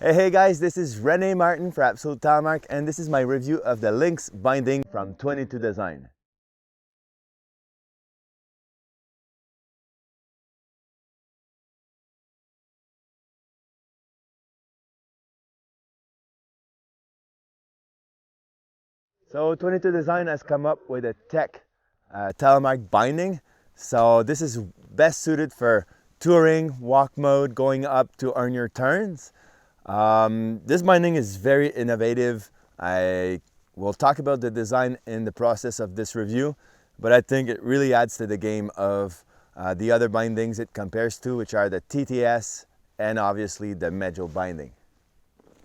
Hey guys, this is Rene Martin for Outlaw Telemark, and this is my review of the Lynx Binding from 22Designs. So 22Designs has come up with a tech telemark binding. So this is best suited for touring, walk mode, going up to earn your turns. This binding is very innovative. I will talk about the design in the process of this review, but I think it really adds to the game of the other bindings it compares to, which are the TTS and obviously the Mejo binding.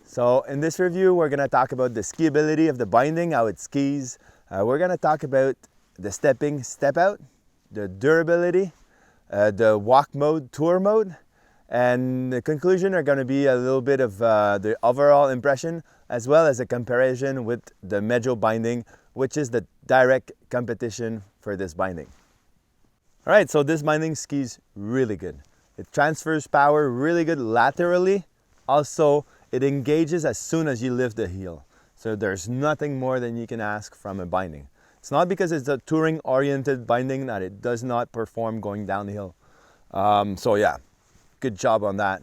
So in this review, we're going to talk about the skiability of the binding, how it skis. We're going to talk about the stepping, step out, the durability, the walk mode, tour mode, and the conclusion are going to be a little bit of the overall impression, as well as a comparison with the Mejo binding, which is the direct competition for this binding. All right, so this binding skis really good. It transfers power really good laterally. Also, it engages as soon as you lift the heel. So there's nothing more than you can ask from a binding. It's not because it's a touring-oriented binding that it does not perform going down the hill. So yeah, good job on that.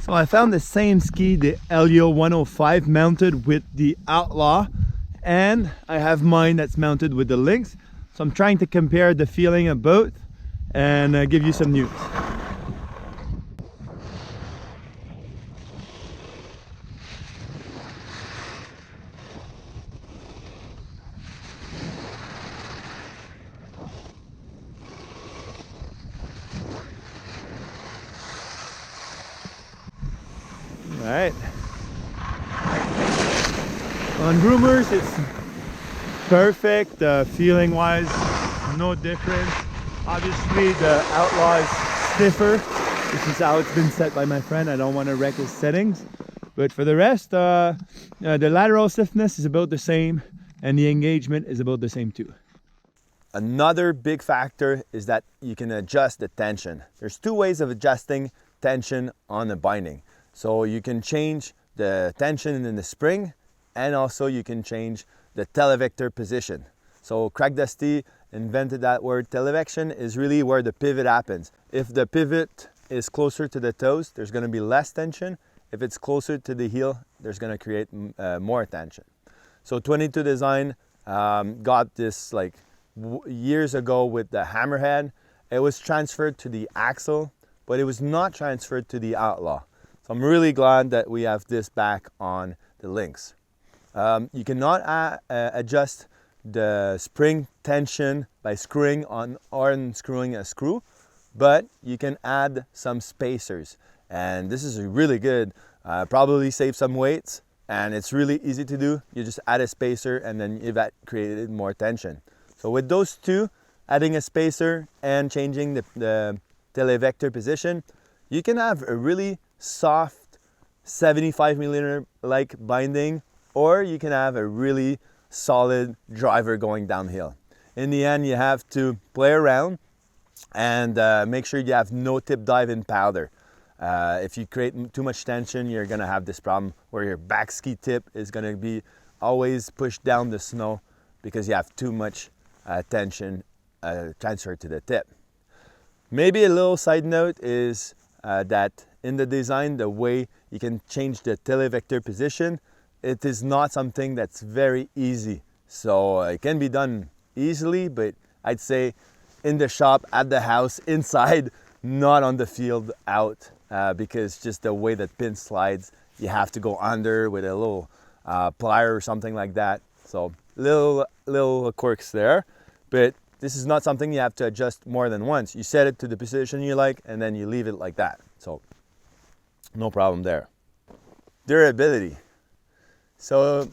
So I found the same ski, the Helio 105, mounted with the Outlaw, and I have mine that's mounted with the Lynx. So I'm trying to compare the feeling of both and give you some news. All right. On groomers, it's perfect. Feeling wise, no difference. Obviously, the Outlaw is stiffer. This is how it's been set by my friend. I don't want to wreck his settings. But for the rest, the lateral stiffness is about the same, and the engagement is about the same too. Another big factor is that you can adjust the tension. There's two ways of adjusting tension on the binding. So you can change the tension in the spring, and also you can change the televector position. So Craig Dusty invented that word. Televection is really where the pivot happens. If the pivot is closer to the toes, there's going to be less tension. If it's closer to the heel, there's going to create more tension. So 22Designs got this like years ago with the HammerHead. It was transferred to the axle, but it was not transferred to the Outlaw. So I'm really glad that we have this back on the Lynx. You cannot adjust the spring tension by screwing on or unscrewing a screw, but you can add some spacers. And this is really good. Probably save some weights, and it's really easy to do. You just add a spacer and then you've created more tension. So with those two, adding a spacer and changing the televector position, you can have a really soft 75mm like binding, or you can have a really solid driver going downhill. In the end, you have to play around and make sure you have no tip dive in powder. If you create too much tension, you're gonna have this problem where your back ski tip is gonna be always pushed down the snow because you have too much tension transferred to the tip. Maybe a little side note is that in the design, the way you can change the televector position, it is not something that's very easy. So it can be done easily, but I'd say in the shop, at the house, inside, not on the field out, because just the way that pin slides, you have to go under with a little plier or something like that. So little quirks there, but this is not something you have to adjust more than once. You set it to the position you like, and then you leave it like that. So no problem there. Durability. So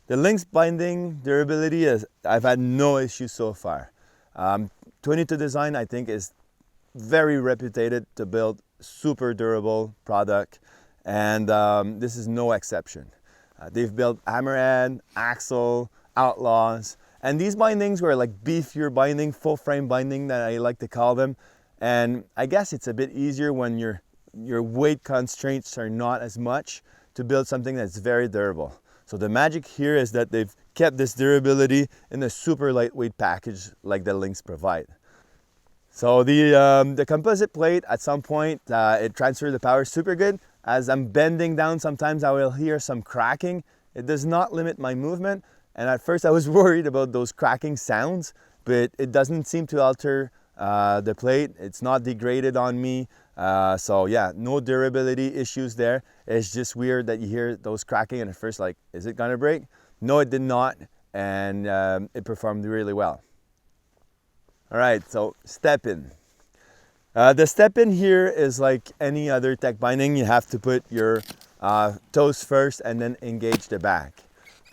the Lynx binding durability is, I've had no issues so far. 22Designs, I think, is very reputed to build super durable product, and this is no exception. They've built HammerHead, Axle, Outlaws, and these bindings were like beefier binding, full frame binding that I like to call them. And I guess it's a bit easier when you're your weight constraints are not as much to build something that's very durable. So the magic here is that they've kept this durability in a super lightweight package like the Lynx provide. So the composite plate, at some point, it transfers the power super good. As I'm bending down, sometimes I will hear some cracking. It does not limit my movement. And at first I was worried about those cracking sounds, but it doesn't seem to alter the plate. It's not degraded on me. So yeah, no durability issues there. It's just weird that you hear those cracking and at first like, is it gonna break? No, it did not. And it performed really well. All right, so step in. The step in here is like any other tech binding. You have to put your toes first and then engage the back.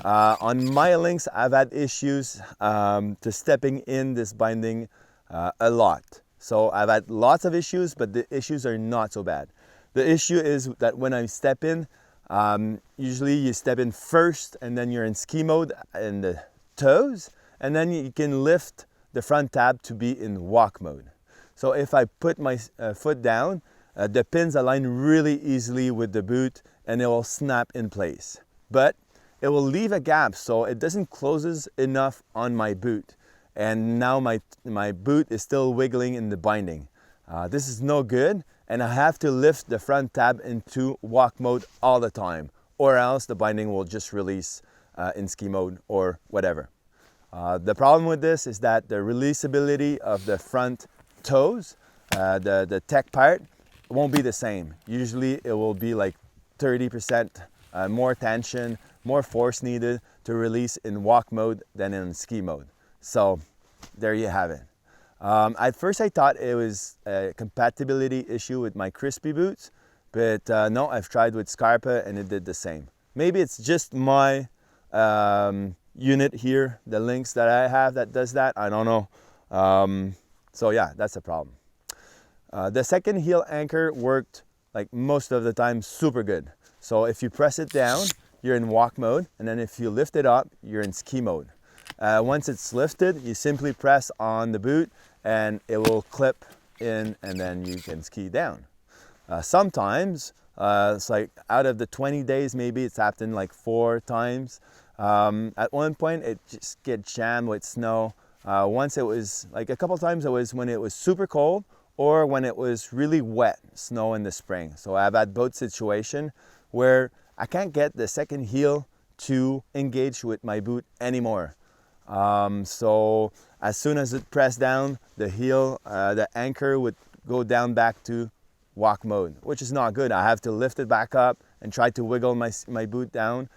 On my Lynx, I've had issues to stepping in this binding a lot. So I've had lots of issues, but the issues are not so bad. The issue is that when I step in, usually you step in first and then you're in ski mode in the toes, and then you can lift the front tab to be in walk mode. So if I put my foot down, the pins align really easily with the boot and it will snap in place. But it will leave a gap so it doesn't close enough on my boot. And now my boot is still wiggling in the binding. This is no good, and I have to lift the front tab into walk mode all the time, or else the binding will just release in ski mode or whatever. The problem with this is that the releasability of the front toes, the tech part, won't be the same. Usually it will be like 30% more tension, more force needed to release in walk mode than in ski mode. So there you have it. At first I thought it was a compatibility issue with my crispy boots, but no, I've tried with Scarpa and it did the same. Maybe it's just my unit here, the Lynx that I have that does that, I don't know. So yeah, that's a problem. The second heel anchor worked like most of the time super good. So if you press it down, you're in walk mode, and then if you lift it up, you're in ski mode. Once it's lifted, you simply press on the boot and it will clip in and then you can ski down. Sometimes, it's like out of the 20 days, maybe it's happened like 4 times. At one point, it just gets jammed with snow. Once it was, like a couple times it was when it was super cold or when it was really wet, snow in the spring. So I've had both situations where I can't get the second heel to engage with my boot anymore. So as soon as it pressed down, the heel, the anchor would go down back to walk mode, which is not good. I have to lift it back up and try to wiggle my boot down.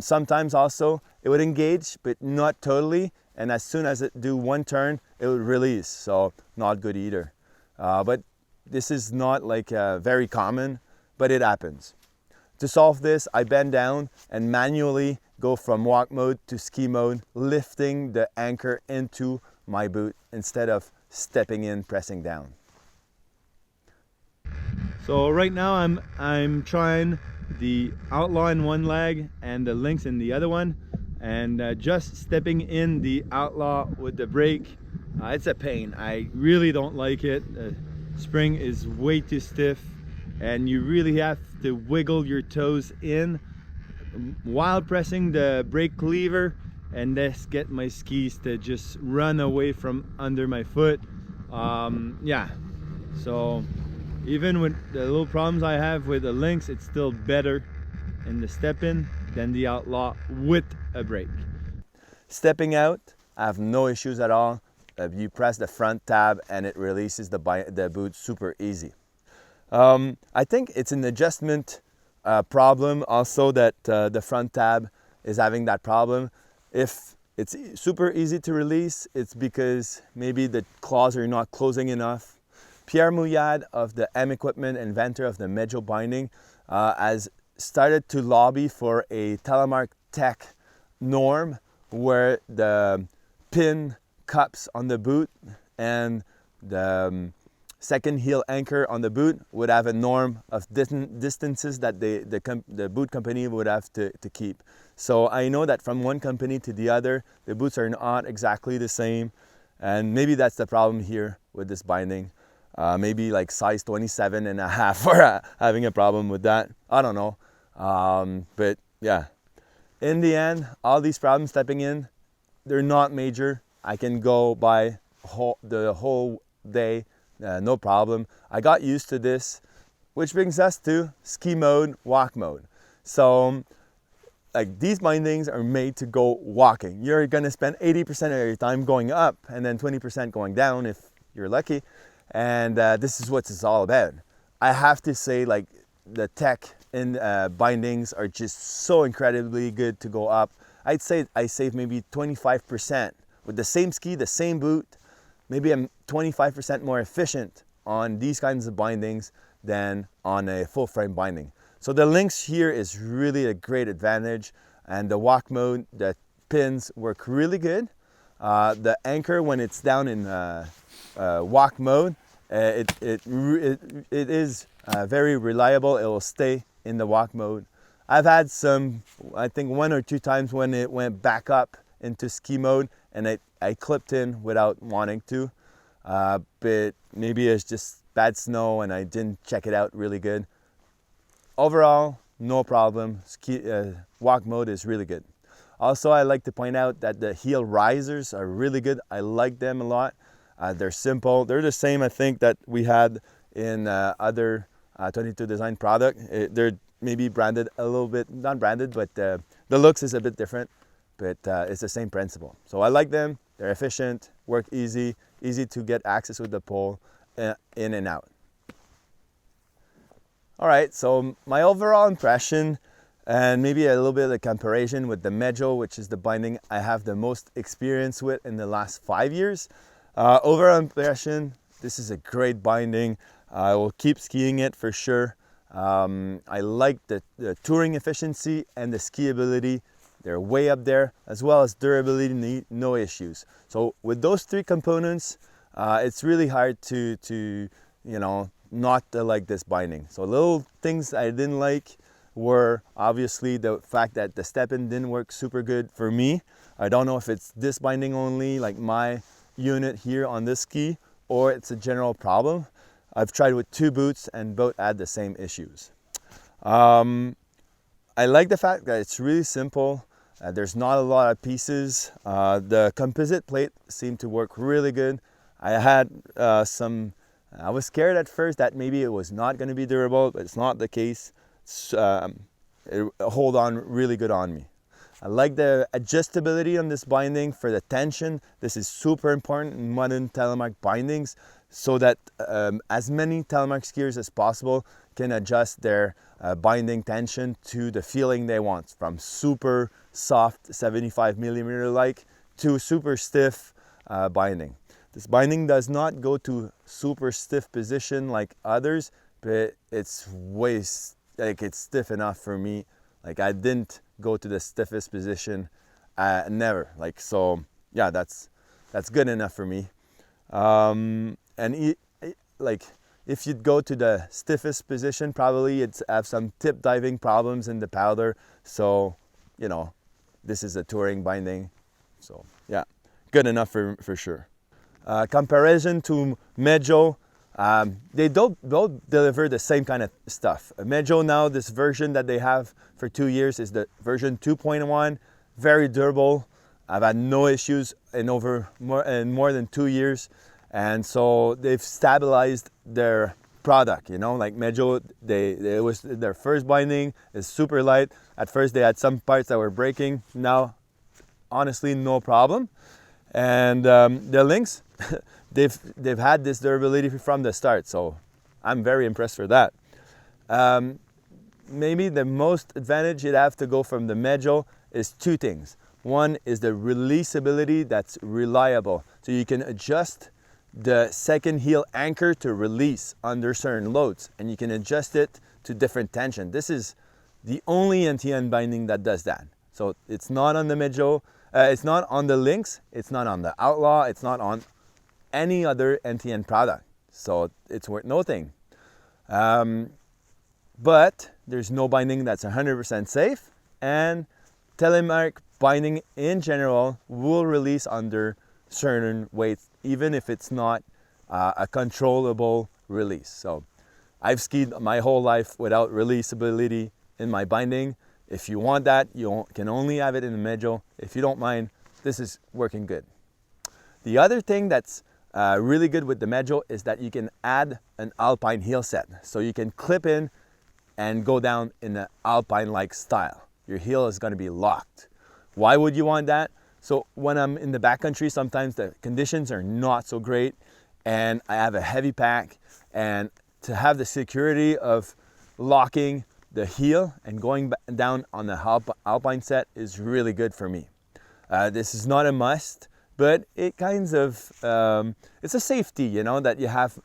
Sometimes also it would engage, but not totally. And as soon as it do one turn, it would release. So not good either. But this is not like very common, but it happens. To solve this, I bend down and manually go from walk mode to ski mode, lifting the anchor into my boot instead of stepping in, pressing down. So right now I'm trying the Outlaw in one leg and the Lynx in the other one, and just stepping in the Outlaw with the brake, it's a pain. I really don't like it. The spring is way too stiff and you really have to wiggle your toes in while pressing the brake lever, and this get my skis to just run away from under my foot. Yeah, so even with the little problems I have with the Lynx, it's still better in the step-in than the Outlaw with a brake. Stepping out, I have no issues at all. You press the front tab and it releases the boot super easy. I think it's an adjustment problem also that the front tab is having that problem. If it's super easy to release, it's because maybe the claws are not closing enough. Pierre Mouillad of the M Equipment, inventor of the Mejo Binding, has started to lobby for a Telemark tech norm where the pin cups on the boot and the second heel anchor on the boot would have a norm of distances that the boot company would have to keep. So I know that from one company to the other, the boots are not exactly the same, and maybe that's the problem here with this binding. maybe like size 27.5 for having a problem with that. I don't know. But yeah, in the end, all these problems stepping in, they're not major. I can go by the whole day, no problem. I got used to this, which brings us to ski mode, walk mode. So like these bindings are made to go walking. You're gonna spend 80% of your time going up and then 20% going down if you're lucky. And this is what it's all about. I have to say, like, the tech in bindings are just so incredibly good to go up. I'd say I save maybe 25% with the same ski, the same boot. Maybe I'm 25% more efficient on these kinds of bindings than on a full frame binding. So the Lynx here is really a great advantage, and the walk mode, the pins work really good. The anchor, when it's down in walk mode, it is very reliable. It will stay in the walk mode. I've had some, I think 1 or 2 times when it went back up into ski mode and I clipped in without wanting to, but maybe it's just bad snow and I didn't check it out really good. Overall, no problem. Walk mode is really good. Also, I like to point out that the heel risers are really good. I like them a lot. They're simple. They're the same, I think, that we had in other 22Design product. They're maybe branded a little bit, not branded, but the looks is a bit different, but it's the same principle. So I like them. They're efficient, work easy to get access with the pole in and out. All right, so my overall impression, and maybe a little bit of a comparison with the Mejo, which is the binding I have the most experience with in the last 5 years. Overall impression, this is a great binding. I will keep skiing it for sure. I like the touring efficiency and the skiability. They're way up there, as well as durability, no issues. So with those 3 components, it's really hard to not like this binding. So little things I didn't like were obviously the fact that the step-in didn't work super good for me. I don't know if it's this binding only, like my unit here on this ski, or it's a general problem. I've tried with 2 boots and both had the same issues. I like the fact that it's really simple. There's not a lot of pieces. The composite plate seemed to work really good. I had I was scared at first that maybe it was not going to be durable, but it's not the case. It hold on really good on me. I like the adjustability on this binding for the tension. This is super important in modern telemark bindings, so that as many telemark skiers as possible can adjust their binding tension to the feeling they want, from super soft 75mm like to super stiff binding. This binding does not go to super stiff position like others, but it's it's stiff enough for me. Like, I didn't go to the stiffest position, never. Like, so yeah, that's good enough for me. Like, if you'd go to the stiffest position, probably it'd have some tip diving problems in the powder. So, this is a touring binding. So yeah, good enough for sure. Comparison to Mejo, they both deliver the same kind of stuff. Mejo now, this version that they have for 2 years is the version 2.1, very durable. I've had no issues in more than 2 years. And so they've stabilized their product, like Mejo, it was their first binding, is super light. At first they had some parts that were breaking. Now, honestly, no problem. And the Lynx, they've had this durability from the start, so I'm very impressed for that. Maybe the most advantage you'd have to go from the Mejo is 2 things. One is the releasability that's reliable, so you can adjust the second heel anchor to release under certain loads, and you can adjust it to different tension. This is the only NTN binding that does that. So it's not on the Mejo, it's not on the Lynx, it's not on the Outlaw, it's not on any other NTN product. So it's worth noting. But there's no binding that's 100% safe, and telemark binding in general will release under certain weights, even if it's not a controllable release. So I've skied my whole life without releasability in my binding. If you want that, you can only have it in the Mejo. If you don't mind, this is working good. The other thing that's really good with the Mejo is that you can add an alpine heel set. So you can clip in and go down in an alpine-like style. Your heel is going to be locked. Why would you want that? So when I'm in the backcountry, sometimes the conditions are not so great and I have a heavy pack, and to have the security of locking the heel and going down on the alpine set is really good for me. This is not a must, but it kind of, it's a safety, you know, that you have,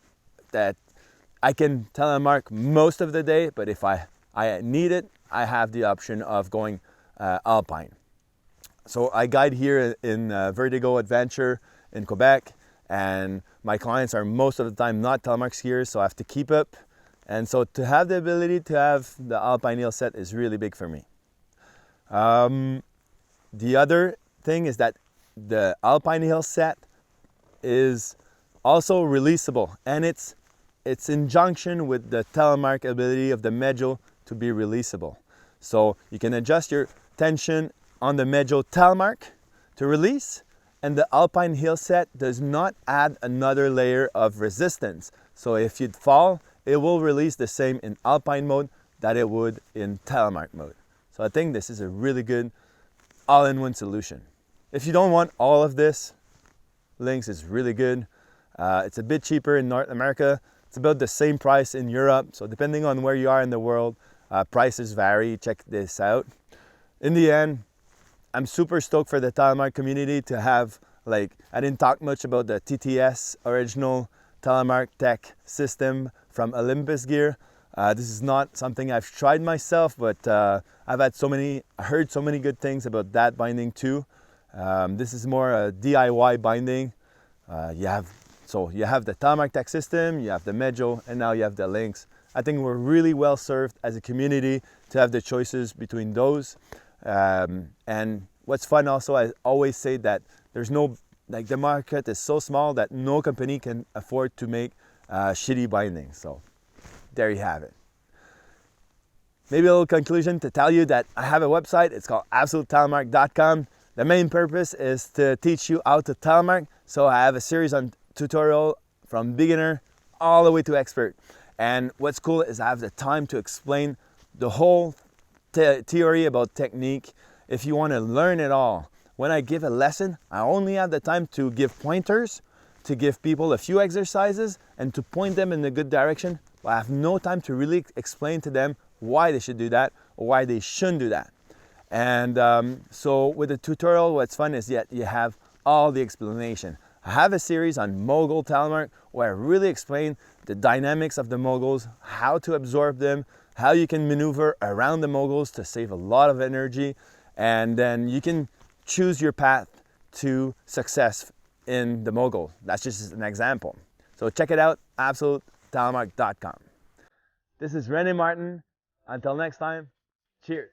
that I can telemark most of the day, but if I need it, I have the option of going alpine. So I guide here in Vertigo Adventure in Quebec, and my clients are most of the time not telemark skiers, so I have to keep up. And so to have the ability to have the alpine heel set is really big for me. The other thing is that the alpine heel set is also releasable, and it's in junction with the telemark ability of the Mejo to be releasable. So you can adjust your tension on the Mejo Telemark to release, and the alpine heel set does not add another layer of resistance. So if you'd fall, it will release the same in alpine mode that it would in telemark mode. So I think this is a really good all-in-one solution. If you don't want all of this, Lynx is really good. It's a bit cheaper in North America. It's about the same price in Europe. So depending on where you are in the world, prices vary. Check this out. In the end, I'm super stoked for the telemark community to have, like, I didn't talk much about the TTS original telemark tech system from Olympus Gear. This is not something I've tried myself, but I've had heard so many good things about that binding too. This is more a DIY binding. You have the telemark tech system, you have the Mejo, and now you have the Lynx. I think we're really well served as a community to have the choices between those. And what's fun also, I always say that there's no, like, the market is so small that no company can afford to make shitty bindings. So there you have it. Maybe a little conclusion to tell you that I have a website. It's called absolutetelemark.com. The main purpose is to teach you how to telemark. So I have a series on tutorial from beginner all the way to expert. And what's cool is I have the time to explain the whole theory about technique. If you want to learn it all, when I give a lesson, I only have the time to give pointers, to give people a few exercises, and to point them in the good direction. But I have no time to really explain to them why they should do that or why they shouldn't do that. And so with the tutorial, what's fun is that you have all the explanation. I have a series on mogul telemark where I really explain the dynamics of the moguls, how to absorb them, how you can maneuver around the moguls to save a lot of energy, and then you can choose your path to success in the mogul. That's just an example. So check it out, absolutetelemark.com. This is René Martin. Until next time, cheers.